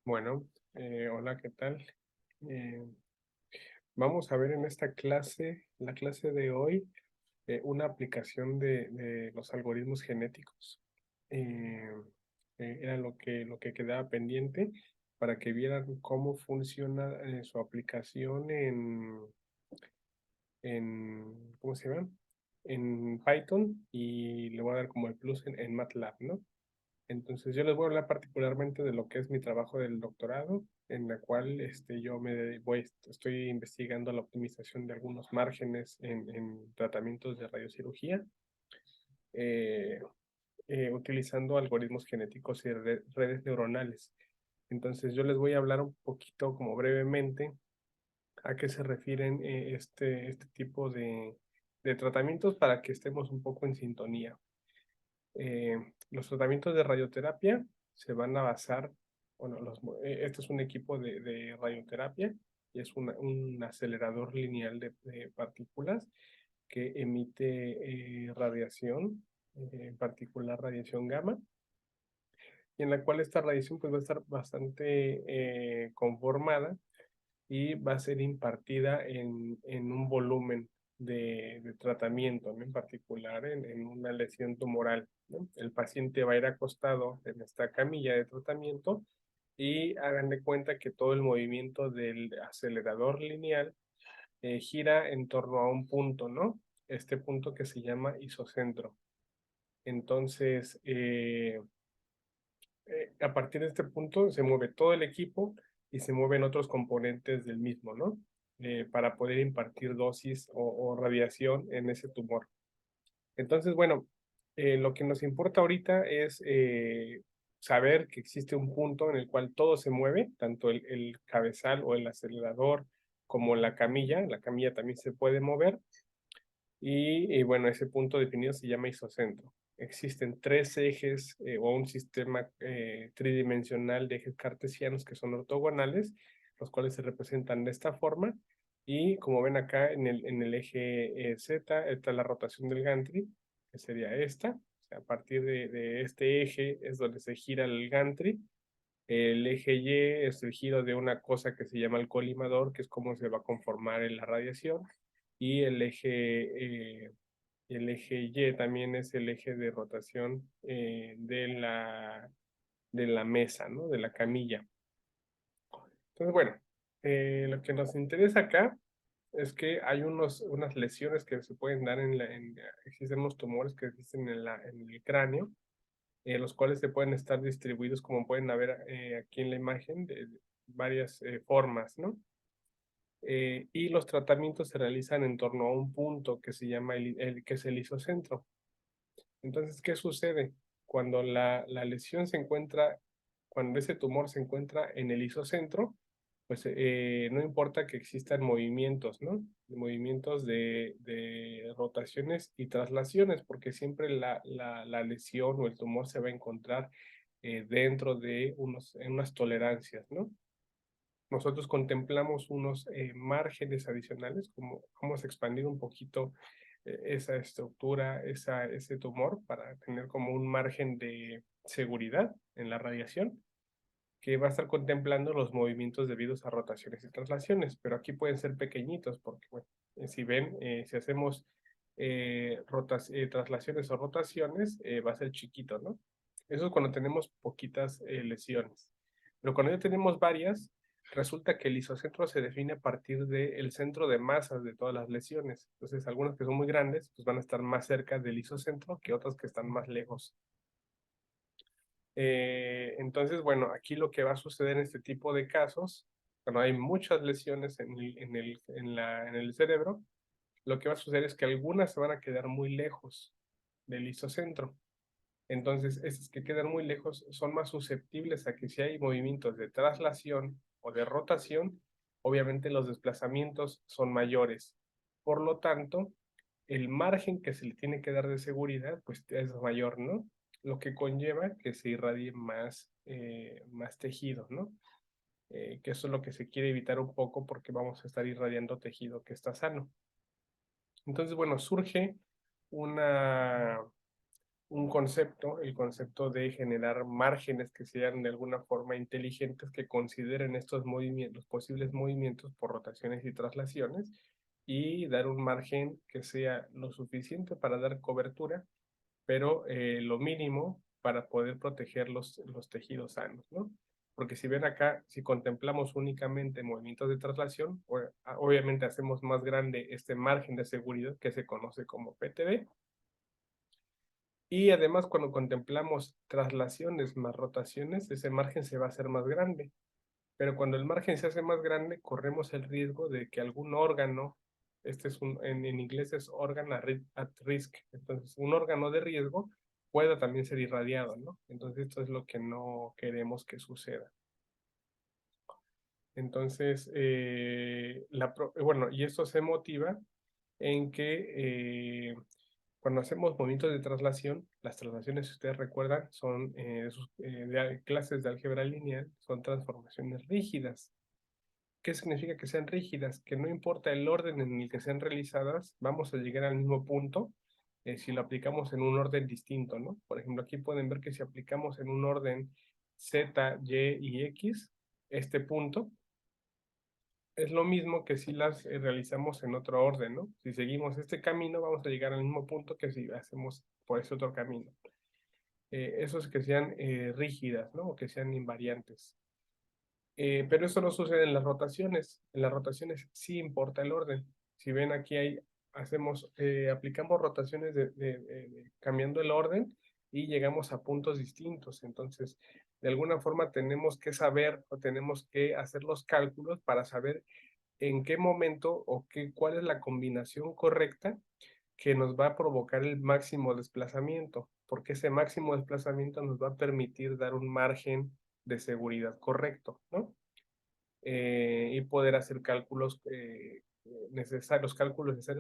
Bueno, hola, ¿qué tal? Eh, Vamos a ver en esta clase, la clase de hoy, una aplicación de los algoritmos genéticos. Eh, Era lo que quedaba pendiente para que vieran cómo funciona su aplicación ¿cómo se llama? En Python, y le voy a dar como el plus en MATLAB, ¿no? Entonces, yo les voy a hablar particularmente de lo que es mi trabajo del doctorado, en la cual yo estoy investigando la optimización de algunos márgenes en tratamientos de radiocirugía, eh, utilizando algoritmos genéticos y redes neuronales. Entonces, yo les voy a hablar un poquito, como brevemente, a qué se refieren este tipo de tratamientos para que estemos un poco en sintonía. Los tratamientos de radioterapia se van a basar, bueno, este es un equipo de radioterapia y es un acelerador lineal de partículas que emite radiación, en particular radiación gamma, y en la cual esta radiación pues va a estar bastante conformada y va a ser impartida en un volumen de tratamiento, ¿no? En particular en una lesión tumoral, ¿no? El paciente va a ir acostado en esta camilla de tratamiento y hagan de cuenta que todo el movimiento del acelerador lineal gira en torno a un punto, ¿no? Este punto que se llama isocentro. Entonces, a partir de este punto se mueve todo el equipo y se mueven otros componentes del mismo, ¿no? Para poder impartir dosis o radiación en ese tumor. Entonces, bueno, lo que nos importa ahorita es saber que existe un punto en el cual todo se mueve, tanto el cabezal o el acelerador como la camilla. La camilla también se puede mover y bueno, ese punto definido se llama isocentro. Existen tres ejes o un sistema tridimensional de ejes cartesianos que son ortogonales, los cuales se representan de esta forma. Y como ven acá en el eje Z está la rotación del gantry, que sería esta. O sea, a partir de este eje es donde se gira el gantry. El eje Y es el giro de una cosa que se llama el colimador, que es cómo se va a conformar en la radiación. Y el eje Y también es el eje de rotación de la mesa, ¿no? De la camilla. Entonces, bueno, lo que nos interesa acá es que hay unas lesiones que se pueden dar existen unos tumores que existen en el cráneo, los cuales se pueden estar distribuidos, como pueden ver aquí en la imagen, de varias formas, ¿no? Y los tratamientos se realizan en torno a un punto que se llama que es el isocentro. Entonces, ¿qué sucede? Cuando la lesión se encuentra, cuando ese tumor se encuentra en el isocentro, pues no importa que existan movimientos, ¿no? Movimientos de rotaciones y traslaciones, porque siempre la lesión o el tumor se va a encontrar dentro de en unas tolerancias, ¿no? Nosotros contemplamos unos márgenes adicionales, como vamos a expandir un poquito esa estructura, ese tumor, para tener como un margen de seguridad en la radiación, que va a estar contemplando los movimientos debidos a rotaciones y traslaciones, pero aquí pueden ser pequeñitos, porque, bueno, si ven, si hacemos traslaciones o rotaciones, va a ser chiquito, ¿no? Eso es cuando tenemos poquitas lesiones. Pero cuando ya tenemos varias, resulta que el isocentro se define a partir del centro de masas de todas las lesiones. Entonces, algunas que son muy grandes, pues van a estar más cerca del isocentro que otras que están más lejos. Entonces, bueno, aquí lo que va a suceder en este tipo de casos, cuando hay muchas lesiones en el cerebro, lo que va a suceder es que algunas se van a quedar muy lejos del isocentro. Entonces, esas que quedan muy lejos son más susceptibles a que si hay movimientos de traslación o de rotación, obviamente los desplazamientos son mayores. Por lo tanto, el margen que se le tiene que dar de seguridad, pues es mayor, ¿no? Lo que conlleva que se irradie más tejido, ¿no? Que eso es lo que se quiere evitar un poco porque vamos a estar irradiando tejido que está sano. Entonces, bueno, surge una, un concepto, el concepto de generar márgenes que sean de alguna forma inteligentes, que consideren estos movimientos, posibles movimientos por rotaciones y traslaciones, y dar un margen que sea lo suficiente para dar cobertura, pero lo mínimo para poder proteger los tejidos sanos, ¿no? Porque si ven acá, si contemplamos únicamente movimientos de traslación, obviamente hacemos más grande este margen de seguridad que se conoce como PTB, y además cuando contemplamos traslaciones más rotaciones, ese margen se va a hacer más grande. Pero cuando el margen se hace más grande, corremos el riesgo de que algún órgano, este es en inglés es organ at risk, entonces un órgano de riesgo pueda también ser irradiado, ¿no? Entonces esto es lo que no queremos que suceda. Entonces, bueno, y esto se motiva en que cuando hacemos movimientos de traslación, las traslaciones, si ustedes recuerdan, son de clases de álgebra lineal, son transformaciones rígidas. ¿Qué significa que sean rígidas? Que no importa el orden en el que sean realizadas, vamos a llegar al mismo punto si lo aplicamos en un orden distinto, ¿no? Por ejemplo, aquí pueden ver que si aplicamos en un orden Z, Y y X, este punto es lo mismo que si las realizamos en otro orden, ¿no? Si seguimos este camino, vamos a llegar al mismo punto que si hacemos por ese otro camino. Eso es que sean rígidas, ¿no? O que sean invariantes. Pero eso no sucede en las rotaciones. En las rotaciones sí importa el orden. Si ven aquí aplicamos rotaciones cambiando el orden y llegamos a puntos distintos. Entonces, de alguna forma tenemos que saber o tenemos que hacer los cálculos para saber en qué momento o cuál es la combinación correcta que nos va a provocar el máximo desplazamiento, porque ese máximo desplazamiento nos va a permitir dar un margen de seguridad correcto, ¿no? Y poder hacer cálculos necesarios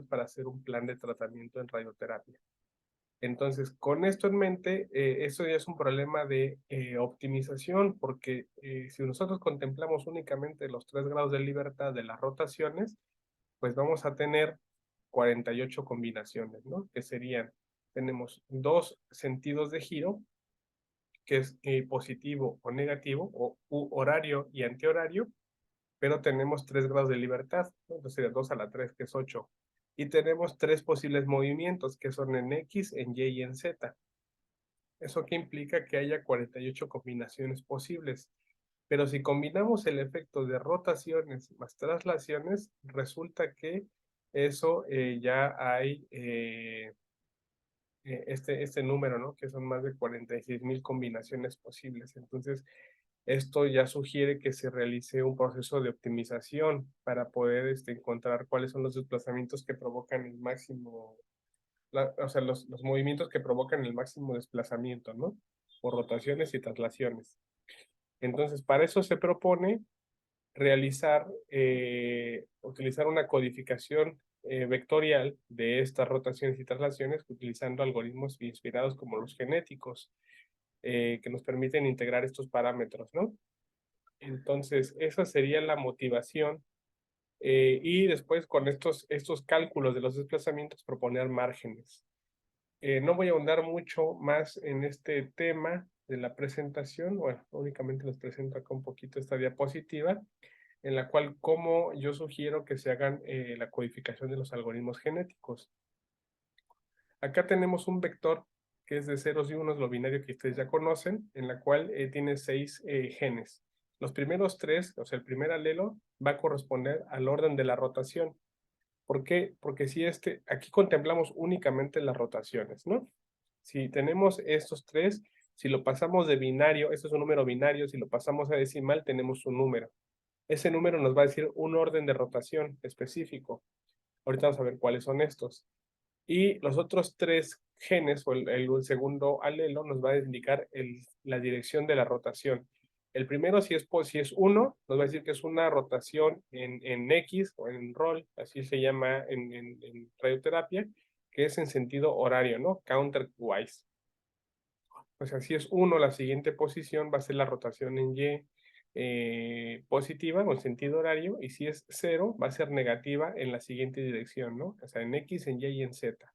para hacer un plan de tratamiento en radioterapia. Entonces, con esto en mente, eso ya es un problema de optimización, porque si nosotros contemplamos únicamente los 3 grados de libertad de las rotaciones, pues vamos a tener 48 combinaciones, ¿no? Que serían, tenemos 2 sentidos de giro, que es positivo o negativo, o horario y antihorario, pero tenemos 3 grados de libertad, ¿no? Entonces sería 2 a la 3, que es 8. Y tenemos 3 posibles movimientos, que son en X, en Y y en Z. ¿Eso qué implica? Que haya 48 combinaciones posibles. Pero si combinamos el efecto de rotaciones más traslaciones, resulta que eso ya hay este número, ¿no? Que son más de 46,000 combinaciones posibles. Entonces, esto ya sugiere que se realice un proceso de optimización para poder encontrar cuáles son los desplazamientos que provocan el máximo, o sea, los movimientos que provocan el máximo desplazamiento, ¿no? Por rotaciones y traslaciones. Entonces, para eso se propone utilizar una codificación vectorial de estas rotaciones y traslaciones utilizando algoritmos inspirados como los genéticos, que nos permiten integrar estos parámetros, ¿no? Entonces, esa sería la motivación. Y después con estos cálculos de los desplazamientos proponer márgenes. No voy a ahondar mucho más en este tema de la presentación. Bueno, únicamente les presento acá un poquito esta diapositiva, en la cual como yo sugiero que se hagan la codificación de los algoritmos genéticos. Acá tenemos un vector que es de ceros y unos, lo binario que ustedes ya conocen, en la cual tiene 6 genes. Los primeros 3, o sea, el primer alelo, va a corresponder al orden de la rotación. ¿Por qué? Porque si aquí contemplamos únicamente las rotaciones, ¿no? Si tenemos estos 3, si lo pasamos de binario, esto es un número binario, si lo pasamos a decimal, tenemos un número. Ese número nos va a decir un orden de rotación específico. Ahorita vamos a ver cuáles son estos. Y los otros 3 genes, o el segundo alelo, nos va a indicar la dirección de la rotación. El primero, si es 1, nos va a decir que es una rotación en X o en roll, así se llama en radioterapia, que es en sentido horario, ¿no? Counterwise. O sea, si es 1, la siguiente posición va a ser la rotación en Y positiva o en sentido horario, y si es 0, va a ser negativa en la siguiente dirección, ¿no? O sea, en X, en Y y en Z.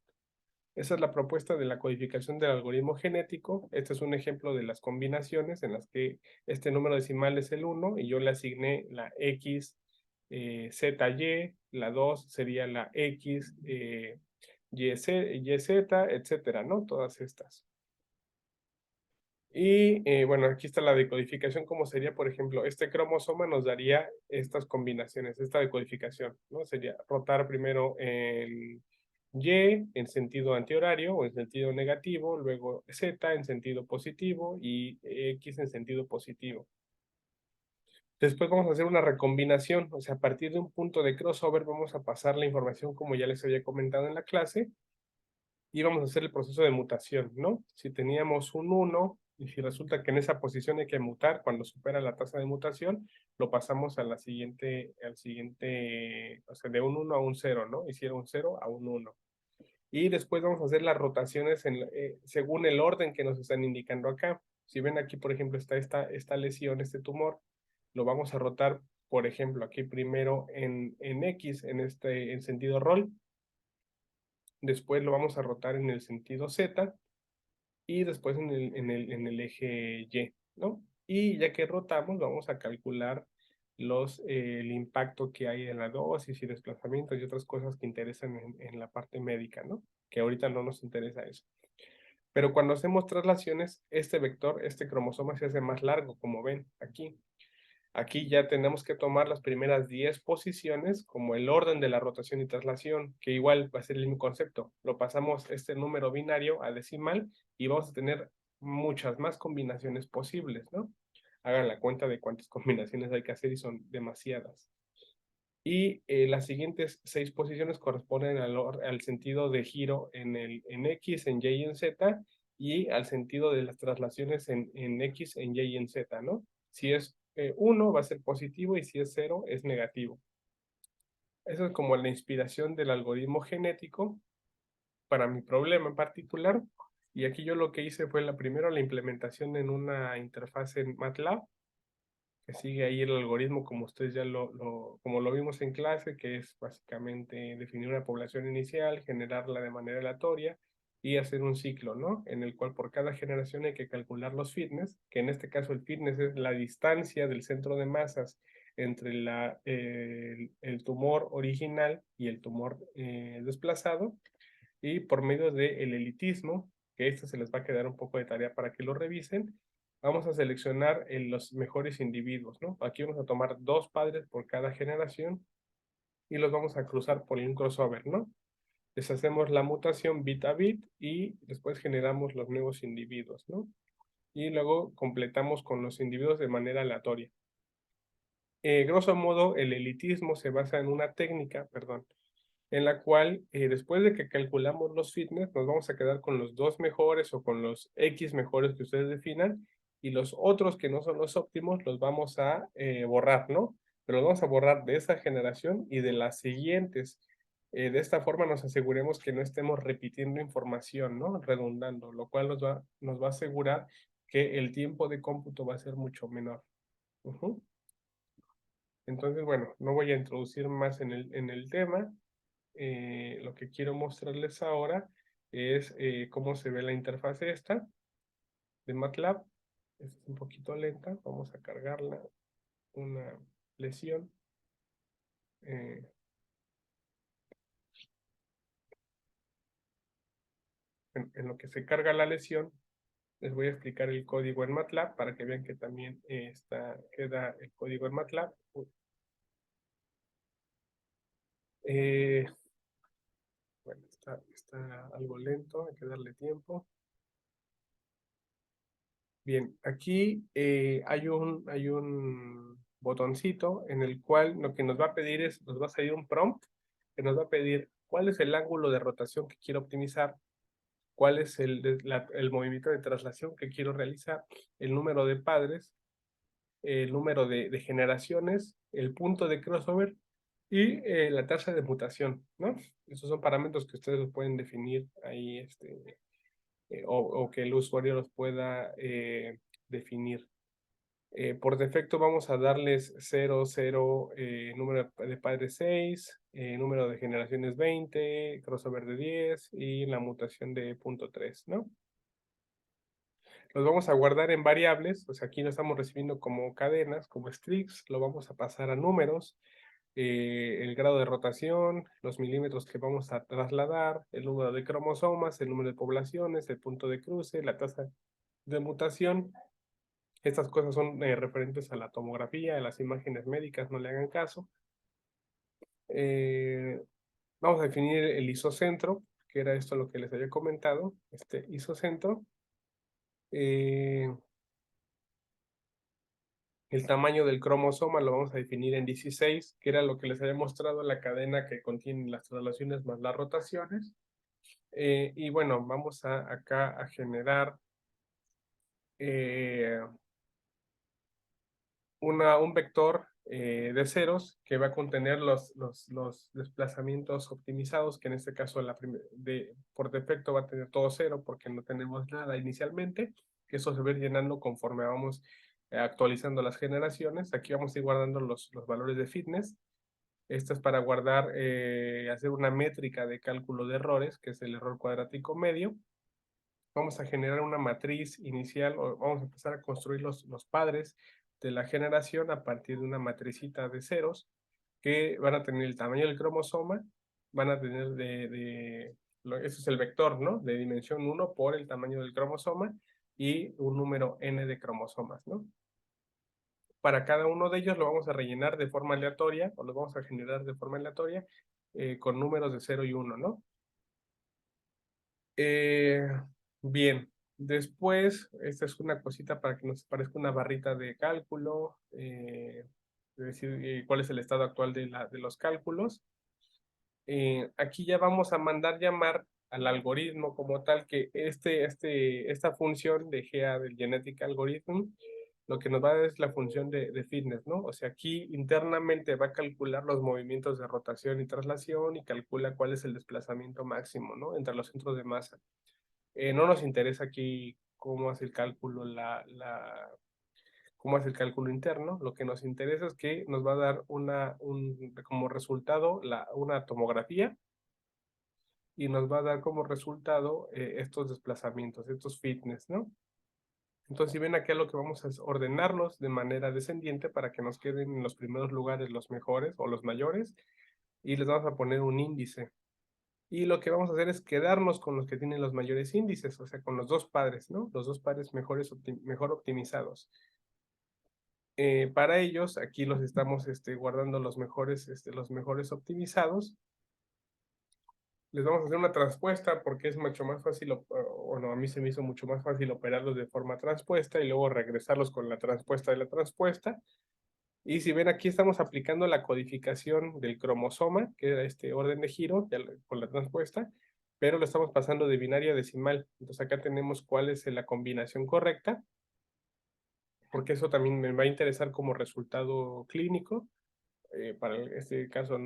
Esa es la propuesta de la codificación del algoritmo genético. Este es un ejemplo de las combinaciones en las que este número decimal es el 1 y yo le asigné la X, Z, Y, la 2 sería la X, Y, Z, etcétera, ¿no? Todas estas. Y bueno, aquí está la decodificación, como sería, por ejemplo, este cromosoma nos daría estas combinaciones, esta decodificación, ¿no? Sería rotar primero el Y en sentido antihorario o en sentido negativo, luego Z en sentido positivo y X en sentido positivo. Después vamos a hacer una recombinación, o sea, a partir de un punto de crossover vamos a pasar la información como ya les había comentado en la clase y vamos a hacer el proceso de mutación, ¿no? Si teníamos un 1 y si resulta que en esa posición hay que mutar, cuando supera la tasa de mutación, lo pasamos a la siguiente, al siguiente, o sea, de un 1 a un 0, ¿no? Y si era un 0 a un 1. Y después vamos a hacer las rotaciones según el orden que nos están indicando acá. Si ven aquí, por ejemplo, está esta lesión, este tumor, lo vamos a rotar, por ejemplo, aquí primero en X, en sentido rol, después lo vamos a rotar en el sentido Z y después en el eje Y, ¿no? Y ya que rotamos, vamos a calcular el impacto que hay en la dosis y desplazamientos y otras cosas que interesan en la parte médica, ¿no? Que ahorita no nos interesa eso. Pero cuando hacemos traslaciones, este vector, este cromosoma se hace más largo, como ven aquí. Aquí ya tenemos que tomar las primeras 10 posiciones como el orden de la rotación y traslación, que igual va a ser el mismo concepto. Lo pasamos este número binario a decimal y vamos a tener muchas más combinaciones posibles, ¿no? Hagan la cuenta de cuántas combinaciones hay que hacer y son demasiadas. Y las siguientes 6 posiciones corresponden al sentido de giro en X, en Y y en Z, y al sentido de las traslaciones en X, en Y y en Z, ¿no? Si es 1 va a ser positivo y si es 0 es negativo. Eso es como la inspiración del algoritmo genético para mi problema en particular. Y aquí yo lo que hice fue primero la implementación en una interfaz en MATLAB, que sigue ahí el algoritmo como ustedes ya como lo vimos en clase, que es básicamente definir una población inicial, generarla de manera aleatoria y hacer un ciclo, ¿no? En el cual por cada generación hay que calcular los fitness, que en este caso el fitness es la distancia del centro de masas entre el tumor original y el tumor desplazado, y por medio del elitismo, que esto se les va a quedar un poco de tarea para que lo revisen, vamos a seleccionar los mejores individuos, ¿no? Aquí vamos a tomar 2 padres por cada generación y los vamos a cruzar por un crossover, ¿no? Les hacemos la mutación bit a bit y después generamos los nuevos individuos, ¿no? Y luego completamos con los individuos de manera aleatoria. Grosso modo, el elitismo se basa en una técnica, perdón, en la cual después de que calculamos los fitness, nos vamos a quedar con los 2 mejores o con los X mejores que ustedes definan, y los otros que no son los óptimos los vamos a borrar, ¿no? Pero los vamos a borrar de esa generación y de las siguientes. De esta forma nos aseguremos que no estemos repitiendo información, ¿no? Redundando, lo cual nos va a asegurar que el tiempo de cómputo va a ser mucho menor. Entonces, bueno, no voy a introducir más en el tema. Lo que quiero mostrarles ahora es cómo se ve la interfaz esta de MATLAB. Es un poquito lenta, vamos a cargarla, una lesión. Eh, en lo que se carga la lesión, les voy a explicar el código en MATLAB para que vean que también queda el código en MATLAB. Eh, bueno, está algo lento, hay que darle tiempo. Bien, aquí hay un botoncito en el cual lo que nos va a pedir nos va a salir un prompt que nos va a pedir cuál es el ángulo de rotación que quiero optimizar, cuál es el movimiento de traslación que quiero realizar, el número de padres, el número de generaciones, el punto de crossover y la tasa de mutación, ¿no? Esos son parámetros que ustedes los pueden definir ahí, o que el usuario los pueda definir. Por defecto vamos a darles 0, 0, número de padres 6, número de generaciones 20, crossover de 10 y la mutación de punto 3, ¿no? Los vamos a guardar en variables, o sea, aquí lo estamos recibiendo como cadenas, como strings, lo vamos a pasar a números, el grado de rotación, los milímetros que vamos a trasladar, el número de cromosomas, el número de poblaciones, el punto de cruce, la tasa de mutación. Estas cosas son referentes a la tomografía, a las imágenes médicas, no le hagan caso. Vamos a definir el isocentro, que era esto lo que les había comentado, este isocentro. El tamaño del cromosoma lo vamos a definir en 16, que era lo que les había mostrado la cadena que contiene las traslaciones más las rotaciones. Y bueno, vamos acá a generar un vector de ceros que va a contener los desplazamientos optimizados, que en este caso por defecto va a tener todo cero porque no tenemos nada inicialmente, que eso se va a ir llenando conforme vamos actualizando las generaciones. Aquí vamos a ir guardando los valores de fitness. Esto es para guardar, hacer una métrica de cálculo de errores, que es el error cuadrático medio. Vamos a generar una matriz inicial, o vamos a empezar a construir los padres de la generación a partir de una matricita de ceros, que van a tener el tamaño del cromosoma, van a tener eso es el vector, ¿no? De dimensión 1 por el tamaño del cromosoma y un número n de cromosomas, ¿no? Para cada uno de ellos lo vamos a rellenar de forma aleatoria, o lo vamos a generar de forma aleatoria, con números de 0 y 1, ¿no? Eh, bien, después, esta es una cosita para que nos parezca una barrita de cálculo, es decir, cuál es el estado actual de los cálculos. Aquí ya vamos a mandar llamar al algoritmo como tal, que esta función de GA del Genetic Algorithm, lo que nos va a dar es la función de fitness, ¿no? O sea, aquí internamente va a calcular los movimientos de rotación y traslación y calcula cuál es el desplazamiento máximo, ¿no? Entre los centros de masa. No nos interesa aquí cómo hace el cálculo cómo hace el cálculo interno. Lo que nos interesa es que nos va a dar como resultado una tomografía y nos va a dar como resultado estos desplazamientos, estos fitness, ¿no? Entonces, si ven aquí lo que vamos a es ordenarlos de manera descendiente para que nos queden en los primeros lugares los mejores o los mayores y les vamos a poner un índice. Y lo que vamos a hacer es quedarnos con los que tienen los mayores índices, o sea, con los dos padres, ¿no? Los dos padres mejor optimizados. Para ellos, aquí los estamos guardando los mejores optimizados. Les vamos a hacer una transpuesta porque es mucho más fácil, bueno, a mí se me hizo mucho más fácil operarlos de forma transpuesta y luego regresarlos con la transpuesta de la transpuesta. Y si ven, aquí estamos aplicando la codificación del cromosoma, que era este orden de giro con la transpuesta, pero lo estamos pasando de binario a decimal. Entonces acá tenemos cuál es la combinación correcta, porque eso también me va a interesar como resultado clínico. Para este caso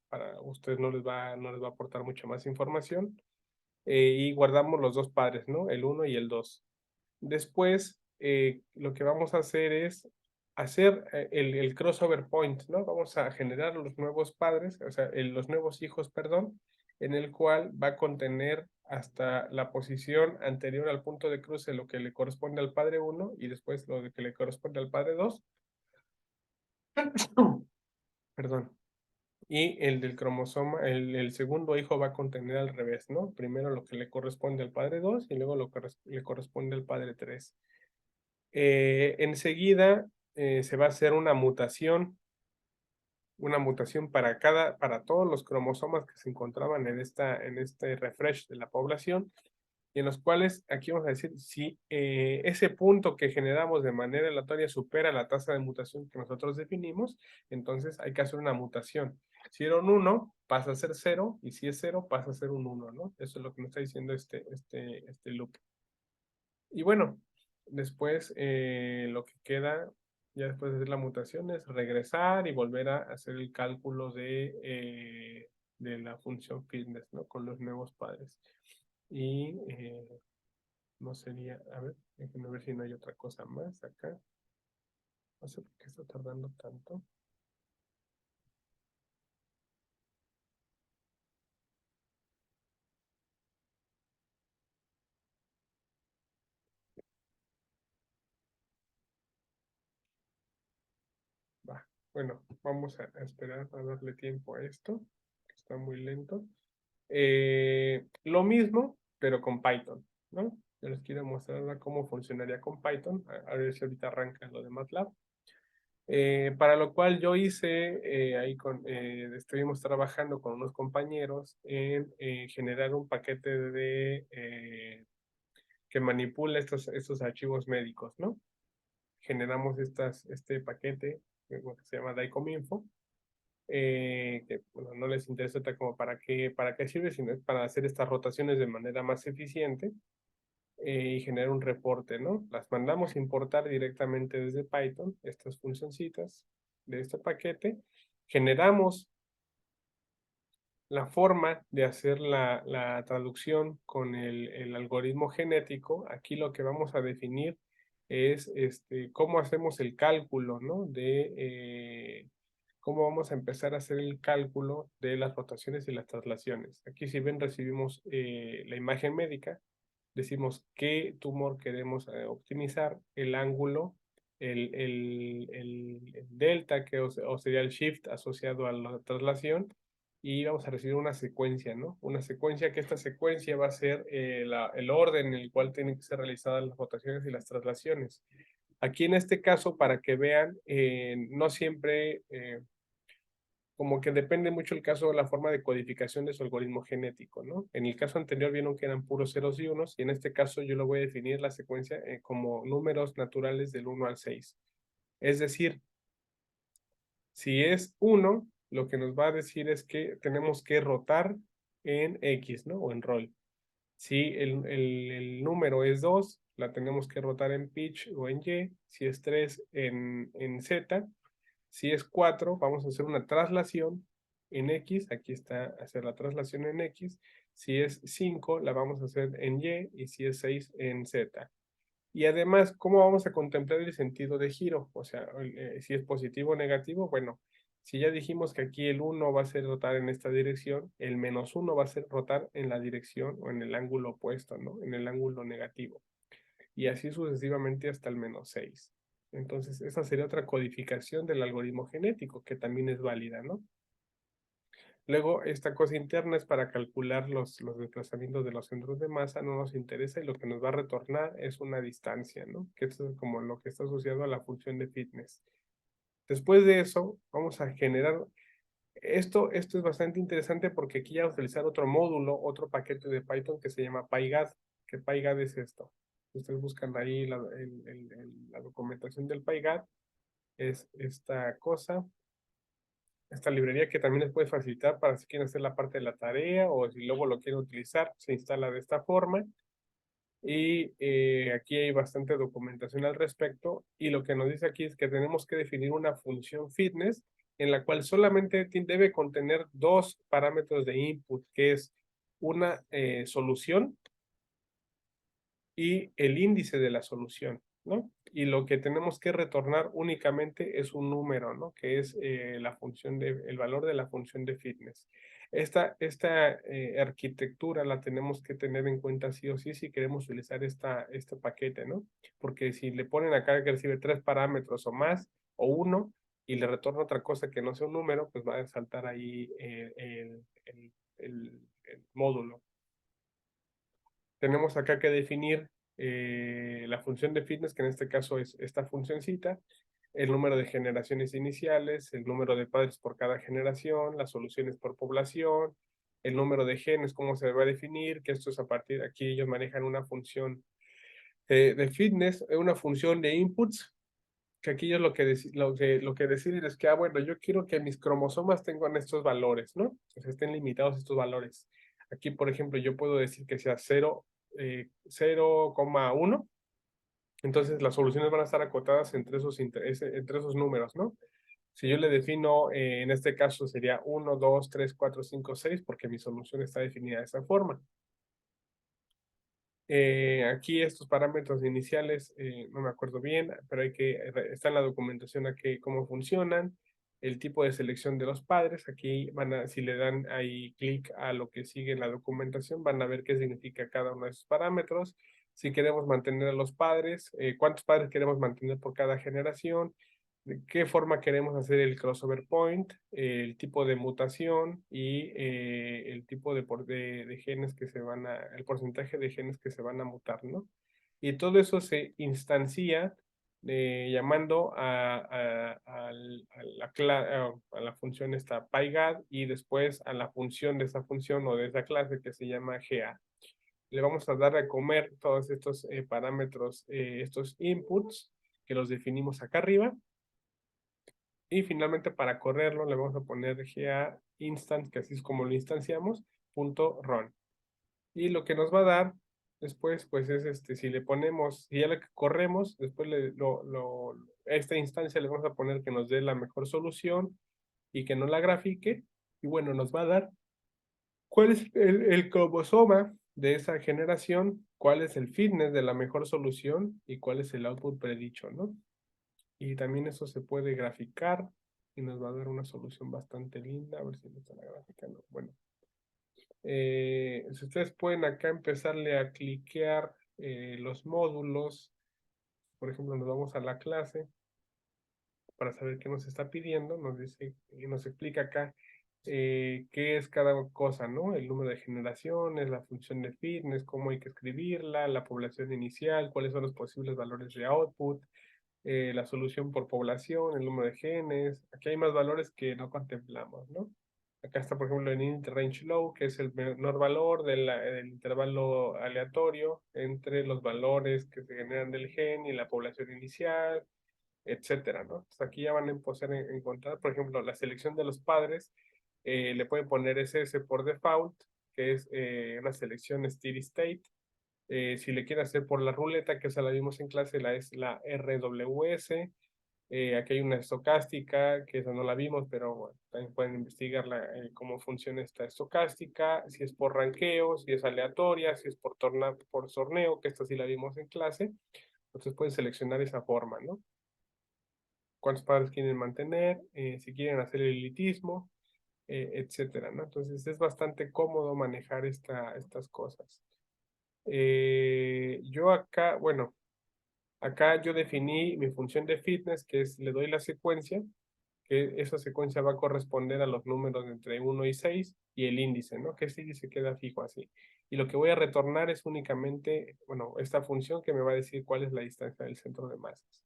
para ustedes no les va a aportar mucha más información. Y guardamos los dos padres, ¿no? El 1 y el 2. Después, lo que vamos a hacer es hacer el crossover point, ¿no? Vamos a generar los nuevos padres, o sea, los nuevos hijos, perdón, en el cual va a contener hasta la posición anterior al punto de cruce lo que le corresponde al padre 1 y después lo que le corresponde al padre 2. Perdón. Y el del cromosoma, el segundo hijo va a contener al revés, ¿no? Primero lo que le corresponde al padre 2 y luego lo que le corresponde al padre 3. Enseguida se va a hacer una mutación para todos los cromosomas que se encontraban en este refresh de la población, y en los cuales, aquí vamos a decir, si ese punto que generamos de manera aleatoria supera la tasa de mutación que nosotros definimos, entonces hay que hacer una mutación. Si era un 1, pasa a ser 0, y si es 0, pasa a ser un 1, ¿no? Eso es lo que nos está diciendo este loop. Y bueno, después lo que queda, ya después de hacer la mutación, es regresar y volver a hacer el cálculo de la función fitness, ¿no? Con los nuevos padres. Y no sería, a ver, déjenme ver si no hay otra cosa más acá. No sé por qué está tardando tanto. Va. Bueno, vamos a esperar a darle tiempo a esto, que está muy lento. Lo mismo, pero con Python, ¿no? Yo les quiero mostrar ahora cómo funcionaría con Python. A ver si ahorita arranca lo de MATLAB. Para lo cual yo hice, estuvimos trabajando con unos compañeros en generar un paquete que manipula estos archivos médicos, ¿no? Generamos este paquete que se llama DICOM-info, que bueno, no les interesa como para qué sirve, sino es para hacer estas rotaciones de manera más eficiente y generar un reporte, ¿no? Las mandamos importar directamente desde Python, estas funcioncitas de este paquete, generamos la forma de hacer la traducción con el algoritmo genético. Aquí lo que vamos a definir es cómo hacemos el cálculo, ¿no? Cómo vamos a empezar a hacer el cálculo de las rotaciones y las traslaciones. Aquí si ven recibimos la imagen médica, decimos qué tumor queremos optimizar, el ángulo, el delta, o sería el shift asociado a la traslación, y vamos a recibir una secuencia, ¿no? Una secuencia que esta secuencia va a ser el orden en el cual tienen que ser realizadas las rotaciones y las traslaciones. Aquí en este caso, para que vean, no siempre como que depende mucho el caso de la forma de codificación de su algoritmo genético, ¿no? En el caso anterior vieron que eran puros ceros y unos, y en este caso yo lo voy a definir la secuencia como números naturales del 1 al 6. Es decir, si es 1, lo que nos va a decir es que tenemos que rotar en X, ¿no? O en roll. Si el número es 2, la tenemos que rotar en pitch o en Y. Si es 3, en Z. Si es 4, vamos a hacer una traslación en X. Aquí está hacer la traslación en X. Si es 5, la vamos a hacer en Y. Y si es 6, en Z. Y además, ¿cómo vamos a contemplar el sentido de giro? O sea, si es positivo o negativo, bueno, si ya dijimos que aquí el 1 va a ser rotar en esta dirección, el -1 va a ser rotar en la dirección o en el ángulo opuesto, ¿no? En el ángulo negativo. Y así sucesivamente hasta el -6. Entonces, esa sería otra codificación del algoritmo genético, que también es válida, ¿no? Luego, esta cosa interna es para calcular los desplazamientos de los centros de masa, no nos interesa, y lo que nos va a retornar es una distancia, ¿no? Que esto es como lo que está asociado a la función de fitness. Después de eso, vamos a generar, esto es bastante interesante porque aquí ya vamos a utilizar otro módulo, otro paquete de Python que se llama PyGAD, que PyGAD es esto. Ustedes buscan ahí la documentación del PyGAD, es esta cosa, esta librería que también les puede facilitar para si quieren hacer la parte de la tarea o si luego lo quieren utilizar, se instala de esta forma. Y aquí hay bastante documentación al respecto. Y lo que nos dice aquí es que tenemos que definir una función fitness en la cual solamente debe contener dos parámetros de input, que es una solución y el índice de la solución, ¿no? Y lo que tenemos que retornar únicamente es un número, ¿no? Que es el valor de la función de fitness. Esta arquitectura la tenemos que tener en cuenta sí o sí si queremos utilizar este paquete, ¿no? Porque si le ponen acá que recibe 3 parámetros o más, o uno, y le retorna otra cosa que no sea un número, pues va a saltar ahí el módulo. Tenemos acá que definir la función de fitness, que en este caso es esta funcioncita, el número de generaciones iniciales, el número de padres por cada generación, las soluciones por población, el número de genes, cómo se va a definir, que esto es a partir de aquí ellos manejan una función de fitness, una función de inputs, que aquí ellos lo que deciden es que, bueno, yo quiero que mis cromosomas tengan estos valores, ¿no? Que se estén limitados estos valores. Aquí, por ejemplo, yo puedo decir que sea 0,1. Entonces, las soluciones van a estar acotadas entre esos números, ¿no? Si yo le defino, en este caso sería 1, 2, 3, 4, 5, 6, porque mi solución está definida de esa forma. Aquí estos parámetros iniciales, no me acuerdo bien, pero está en la documentación aquí cómo funcionan, el tipo de selección de los padres. Aquí si le dan ahí clic a lo que sigue en la documentación, van a ver qué significa cada uno de esos parámetros. Si queremos mantener a los padres, cuántos padres queremos mantener por cada generación, de qué forma queremos hacer el crossover point, el tipo de mutación y el tipo de genes que el porcentaje de genes que se van a mutar, ¿no? Y todo eso se instancia llamando a la función esta PyGAD y después a la función de esa función o de esa clase que se llama GA. Le vamos a dar a comer todos estos parámetros, estos inputs que los definimos acá arriba. Y finalmente para correrlo le vamos a poner GA instance, que así es como lo instanciamos, .run. Y lo que nos va a dar después, pues es si le ponemos, si ya lo que corremos, después esta instancia le vamos a poner que nos dé la mejor solución y que no la grafique. Y bueno, nos va a dar cuál es el cromosoma de esa generación, cuál es el fitness de la mejor solución y cuál es el output predicho, ¿no? Y también eso se puede graficar y nos va a dar una solución bastante linda. A ver si está la gráfica, no. Bueno, si ustedes pueden acá empezarle a cliquear los módulos, por ejemplo, nos vamos a la clase para saber qué nos está pidiendo, nos dice y nos explica acá qué es cada cosa, ¿no? El número de generaciones, la función de fitness, cómo hay que escribirla, la población inicial, cuáles son los posibles valores de output, la solución por población, el número de genes. Aquí hay más valores que no contemplamos, ¿no? Acá está, por ejemplo, el init range low, que es el menor valor del intervalo aleatorio entre los valores que se generan del gen y la población inicial, etcétera, ¿no? Entonces aquí ya van a poder encontrar, por ejemplo, la selección de los padres, le pueden poner SS por default, que es una selección steady state. Si le quiere hacer por la ruleta, que esa la vimos en clase, es la RWS. Aquí hay una estocástica, que esa no la vimos, pero bueno, también pueden investigar cómo funciona esta estocástica, si es por ranqueo, si es aleatoria, si es por torneo, que esta sí la vimos en clase. Entonces pueden seleccionar esa forma, ¿no? Cuántos padres quieren mantener, si quieren hacer el elitismo, etcétera, ¿no? Entonces es bastante cómodo manejar estas cosas. Yo acá, bueno, acá yo definí mi función de fitness, que es, le doy la secuencia, que esa secuencia va a corresponder a los números entre 1 y 6 y el índice, ¿no? Que ese índice queda fijo así. Y lo que voy a retornar es únicamente, bueno, esta función que me va a decir cuál es la distancia del centro de masas.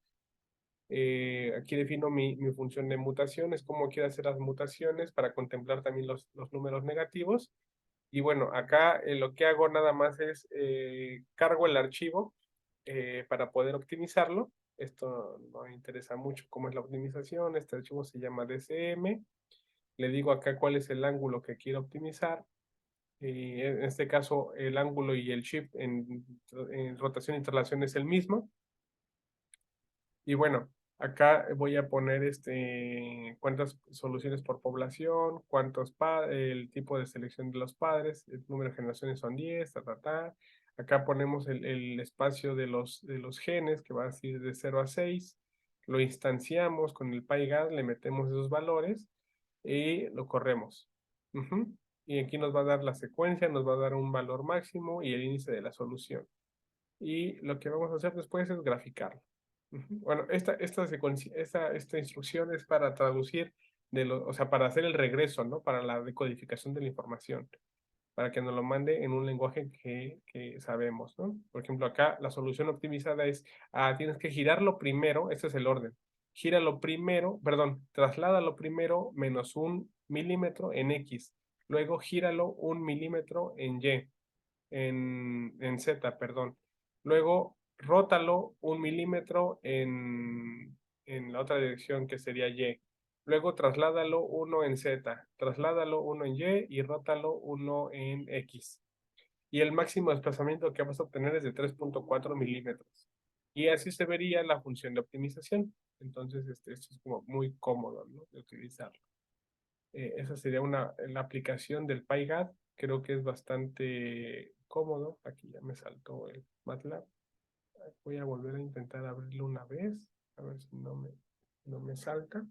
Aquí defino mi función de mutaciones, cómo quiero hacer las mutaciones para contemplar también los números negativos. Y bueno, acá lo que hago nada más es cargo el archivo para poder optimizarlo. Esto no me interesa mucho cómo es la optimización. Este archivo se llama DCM. Le digo acá cuál es el ángulo que quiero optimizar. En este caso, el ángulo y el shift en rotación y traslación es el mismo. Y bueno, acá voy a poner cuántas soluciones por población, el tipo de selección de los padres, el número de generaciones son 10, ta. Acá ponemos el espacio de los genes, que va así de 0 a 6. Lo instanciamos con el PyGAD, le metemos esos valores y lo corremos. Y aquí nos va a dar la secuencia, nos va a dar un valor máximo y el índice de la solución. Y lo que vamos a hacer después es graficarlo. Bueno, esta instrucción es para traducir, o sea, para hacer el regreso, ¿no? Para la decodificación de la información, para que nos lo mande en un lenguaje que sabemos, ¿no? Por ejemplo, acá la solución optimizada es, tienes que girarlo primero, este es el orden, gíralo primero, perdón, trasládalo primero menos 1 milímetro en X, luego gíralo 1 milímetro en Y, en Z, perdón. Luego, rótalo 1 milímetro en la otra dirección que sería Y. Luego, trasládalo 1 en Z, trasládalo 1 en Y y rótalo 1 en X. Y el máximo desplazamiento que vas a obtener es de 3.4 milímetros. Y así se vería la función de optimización. Entonces, esto es como muy cómodo, ¿no? De utilizarlo. Esa sería la aplicación del PyGAD. Creo que es bastante cómodo. Aquí ya me saltó el MATLAB. Voy a volver a intentar abrirlo una vez, a ver si no me salta,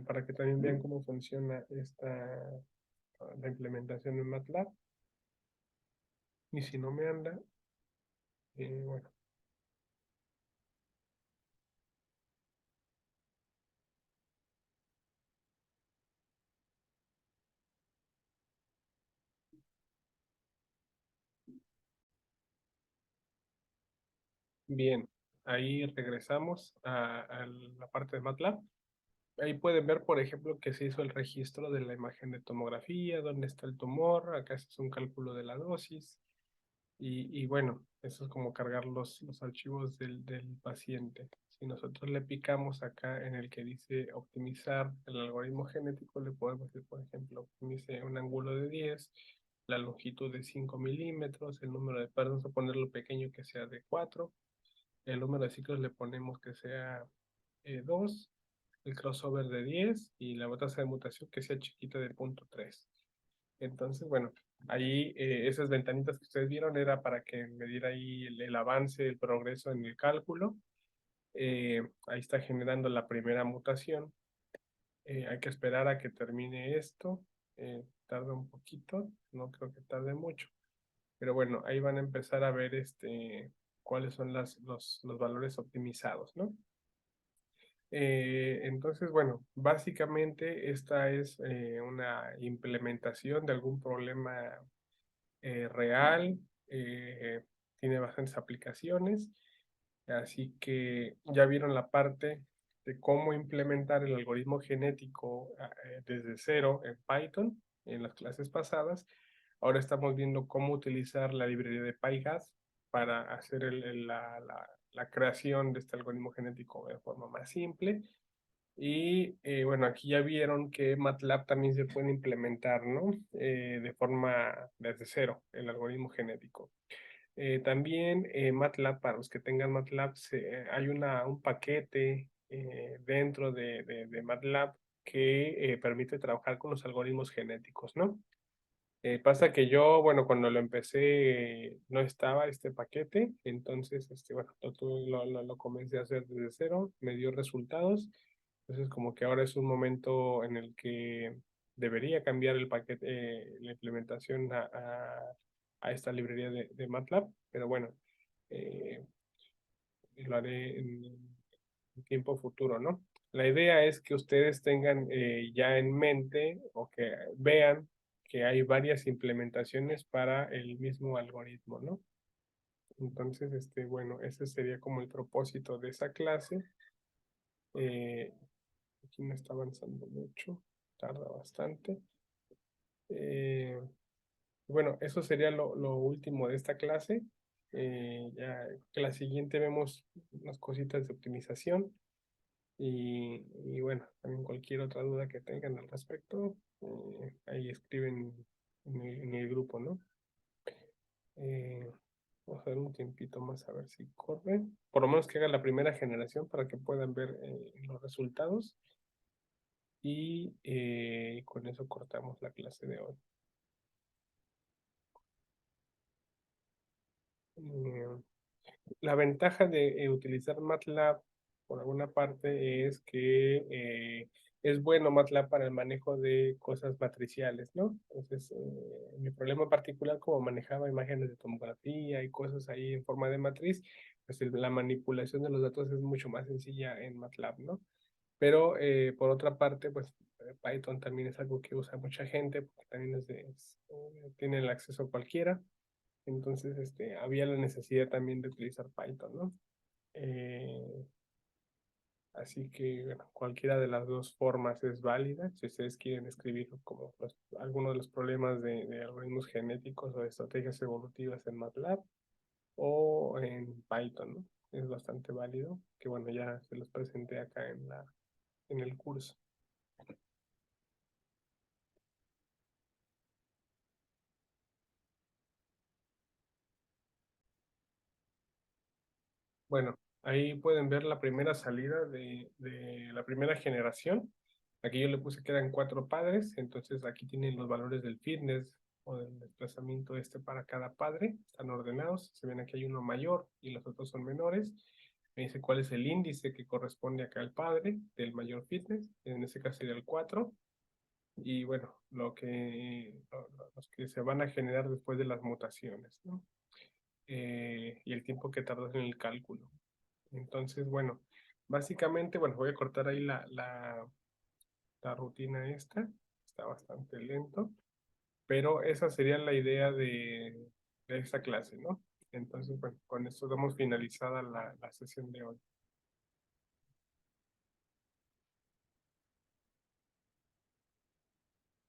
para que también vean cómo funciona la implementación en MATLAB. Y si no me anda, bueno, bien, ahí regresamos a la parte de MATLAB. Ahí pueden ver, por ejemplo, que se hizo el registro de la imagen de tomografía, dónde está el tumor, acá se hace un cálculo de la dosis, y bueno, eso es como cargar los archivos del paciente. Si nosotros le picamos acá en el que dice optimizar el algoritmo genético, le podemos decir, por ejemplo, optimice un ángulo de 10, la longitud de 5 milímetros, el número de, perdón, a ponerlo pequeño que sea de 4, el número de ciclos le ponemos que sea 2, el crossover de 10 y la tasa de mutación que sea chiquita de 0.3. Entonces, bueno, ahí esas ventanitas que ustedes vieron era para que me diera ahí el avance, el progreso en el cálculo. Ahí está generando la primera mutación. Hay que esperar a que termine esto. Tarda un poquito, no creo que tarde mucho. Pero bueno, ahí van a empezar a ver cuáles son los valores optimizados, ¿no? Entonces, bueno, básicamente esta es una implementación de algún problema real, tiene bastantes aplicaciones, así que ya vieron la parte de cómo implementar el algoritmo genético desde cero en Python en las clases pasadas. Ahora estamos viendo cómo utilizar la librería de PyGas para hacer la creación de este algoritmo genético de forma más simple. Y bueno, aquí ya vieron que MATLAB también se puede implementar, ¿no? De forma desde cero, el algoritmo genético. También MATLAB, para los que tengan MATLAB, hay un paquete dentro de MATLAB que permite trabajar con los algoritmos genéticos, ¿no? Pasa que yo, bueno, cuando lo empecé no estaba este paquete, entonces, bueno, lo comencé a hacer desde cero, me dio resultados, entonces como que ahora es un momento en el que debería cambiar el paquete, la implementación a esta librería de MATLAB, pero bueno, eh, lo haré en tiempo futuro, ¿no? La idea es que ustedes tengan ya en mente o que vean que hay varias implementaciones para el mismo algoritmo, ¿no? Entonces, bueno, ese sería como el propósito de esa clase. Eh, Aquí no está avanzando mucho, tarda bastante. Bueno, eso sería lo último de esta clase. Ya que la siguiente vemos unas cositas de optimización. Y bueno, también cualquier otra duda que tengan al respecto, ahí escriben en el grupo, ¿no? Eh, Vamos a dar un tiempito más a ver si corre. Por lo menos que haga la primera generación para que puedan ver los resultados. Y con eso cortamos la clase de hoy. Eh, La ventaja de utilizar MATLAB por alguna parte es que es bueno MATLAB para el manejo de cosas matriciales, ¿no? Entonces, mi problema particular, como manejaba imágenes de tomografía y cosas ahí en forma de matriz, pues la manipulación de los datos es mucho más sencilla en MATLAB, ¿no? Pero por otra parte, pues Python también es algo que usa mucha gente, porque también tiene el acceso a cualquiera. Entonces, había la necesidad también de utilizar Python, ¿no? Eh, Así que, bueno, cualquiera de las dos formas es válida. Si ustedes quieren escribir como algunos de los problemas de algoritmos genéticos o de estrategias evolutivas en MATLAB o en Python, ¿no? Es bastante válido, que bueno, ya se los presenté acá en el curso. Bueno, ahí pueden ver la primera salida de la primera generación. Aquí yo le puse que eran 4 padres, entonces aquí tienen los valores del fitness o del desplazamiento para cada padre. Están ordenados. Se ven aquí hay uno mayor y los otros son menores. Me dice cuál es el índice que corresponde acá al padre del mayor fitness. En este caso sería el 4. Y bueno, los que se van a generar después de las mutaciones, ¿no? Y el tiempo que tardas en el cálculo. Entonces, bueno, básicamente, bueno, voy a cortar ahí la rutina esta. Está bastante lento, pero esa sería la idea de esta clase, ¿no? Entonces, bueno, con esto damos finalizada la sesión de hoy.